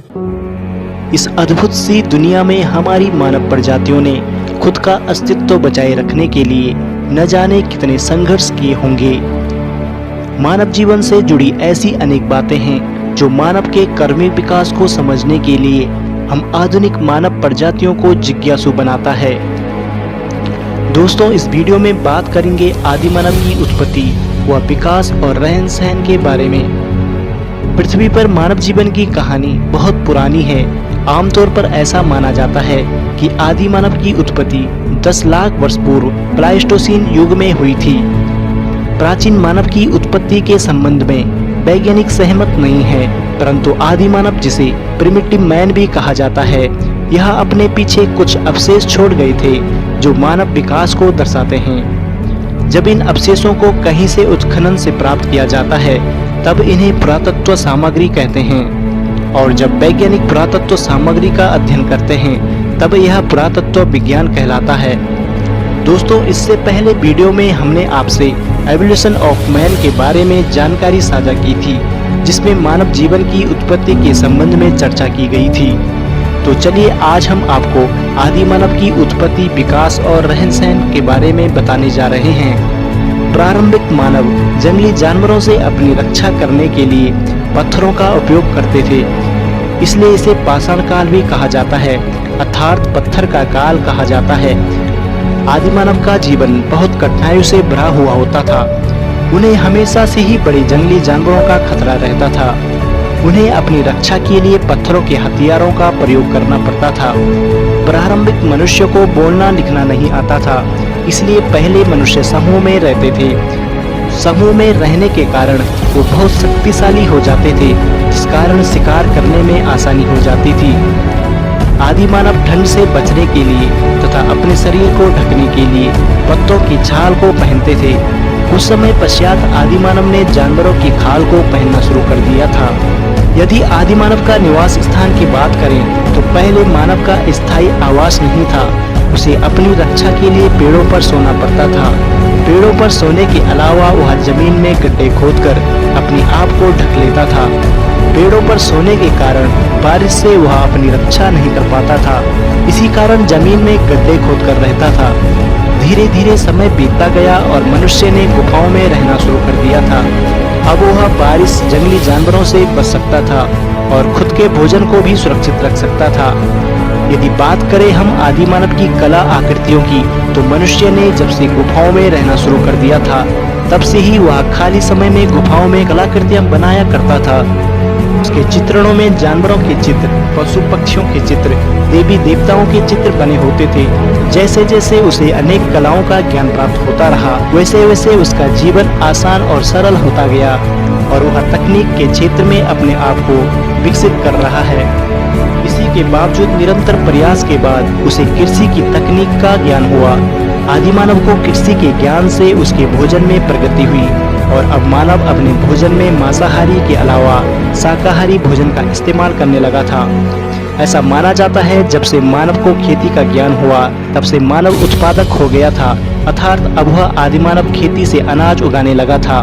इस अद्भुत सी दुनिया में हमारी मानव प्रजातियों ने खुद का अस्तित्व बचाए रखने के लिए न जाने कितने संघर्ष किए होंगे। मानव जीवन से जुड़ी ऐसी अनेक बातें हैं जो मानव के कर्मिक विकास को समझने के लिए हम आधुनिक मानव प्रजातियों को जिज्ञासु बनाता है। दोस्तों, इस वीडियो में बात करेंगे आदि मानव की उत्पत्ति व विकास और रहन सहन के बारे में। पृथ्वी पर मानव जीवन की कहानी बहुत पुरानी है। आमतौर पर ऐसा माना जाता है कि आदि मानव की उत्पत्ति 10 लाख वर्ष पूर्व प्लाइस्टोसीन युग में हुई थी। प्राचीन मानव की उत्पत्ति के संबंध में वैज्ञानिक सहमत नहीं है, परंतु आदि मानव जिसे प्रिमिटिव मैन भी कहा जाता है, यह अपने पीछे कुछ अवशेष छोड़ गए थे जो मानव विकास को दर्शाते हैं। जब इन अवशेषों को कहीं से उत्खनन से प्राप्त किया जाता है तब इन्हें पुरातत्व सामग्री कहते हैं, और जब वैज्ञानिक पुरातत्व सामग्री का अध्ययन करते हैं तब यह पुरातत्व विज्ञान कहलाता है। दोस्तों, इससे पहले वीडियो में हमने आपसे एवोल्यूशन ऑफ मैन के बारे में जानकारी साझा की थी, जिसमें मानव जीवन की उत्पत्ति के संबंध में चर्चा की गई थी। तो चलिए आज हम आपको आदि मानव की उत्पत्ति, विकास और रहन सहन के बारे में बताने जा रहे हैं। प्रारंभिक मानव जंगली जानवरों से अपनी रक्षा करने के लिए पत्थरों का उपयोग करते थे, इसलिए इसे पाषाण काल भी कहा जाता है, अर्थात पत्थर का काल कहा जाता है। आदि मानव का जीवन बहुत कठिनाइयों से भरा हुआ होता था। उन्हें हमेशा से ही बड़े जंगली जानवरों का खतरा रहता था। उन्हें अपनी रक्षा के लिए पत्थरों के हथियारों का प्रयोग करना पड़ता था। प्रारंभिक मनुष्य को बोलना लिखना नहीं आता था, इसलिए पहले मनुष्य समूह में रहते थे। समूह में रहने के कारण वो बहुत शक्तिशाली हो जाते थे, जिस कारण शिकार करने में आसानी हो जाती थी। आदि मानव ठंड से बचने के लिए तथा अपने शरीर को ढकने के लिए पत्तों की छाल को पहनते थे। कुछ समय पश्चात आदि मानव ने जानवरों की खाल को पहनना शुरू कर दिया था। यदि आदि मानव का निवास स्थान की बात करें तो पहले मानव का स्थायी आवास नहीं था। उसे अपनी रक्षा के लिए पेड़ों पर सोना पड़ता था। पेड़ों पर सोने के अलावा वह जमीन में गड्ढे खोदकर अपने आप को ढक लेता था। पेड़ों पर सोने के कारण बारिश से वह अपनी रक्षा नहीं कर पाता था, इसी कारण जमीन में गड्ढे खोदकर रहता था। धीरे धीरे समय बीतता गया और मनुष्य ने गुफाओं में रहना शुरू कर दिया था। अब वह बारिश, जंगली जानवरों से बच सकता था और खुद के भोजन को भी सुरक्षित रख सकता था। यदि बात करें हम आदि मानव की कला आकृतियों की, तो मनुष्य ने जब से गुफाओं में रहना शुरू कर दिया था तब से ही वह खाली समय में गुफाओं में कलाकृतियां बनाया करता था। उसके चित्रणों में जानवरों के चित्र, पशु पक्षियों के चित्र, देवी देवताओं के चित्र बने होते थे। जैसे जैसे उसे अनेक कलाओं का ज्ञान प्राप्त होता रहा, वैसे वैसे उसका जीवन आसान और सरल होता गया और वह तकनीक के क्षेत्र में अपने आप को विकसित कर रहा है। इसी के बावजूद निरंतर प्रयास के बाद उसे कृषि की तकनीक का ज्ञान हुआ। आदि मानव को कृषि के ज्ञान से उसके भोजन में प्रगति हुई और अब मानव अपने भोजन में मांसाहारी के अलावा शाकाहारी भोजन का इस्तेमाल करने लगा था। ऐसा माना जाता है जब से मानव को खेती का ज्ञान हुआ तब से मानव उत्पादक हो गया था, अर्थात अब वह आदि मानव खेती से अनाज उगाने लगा था।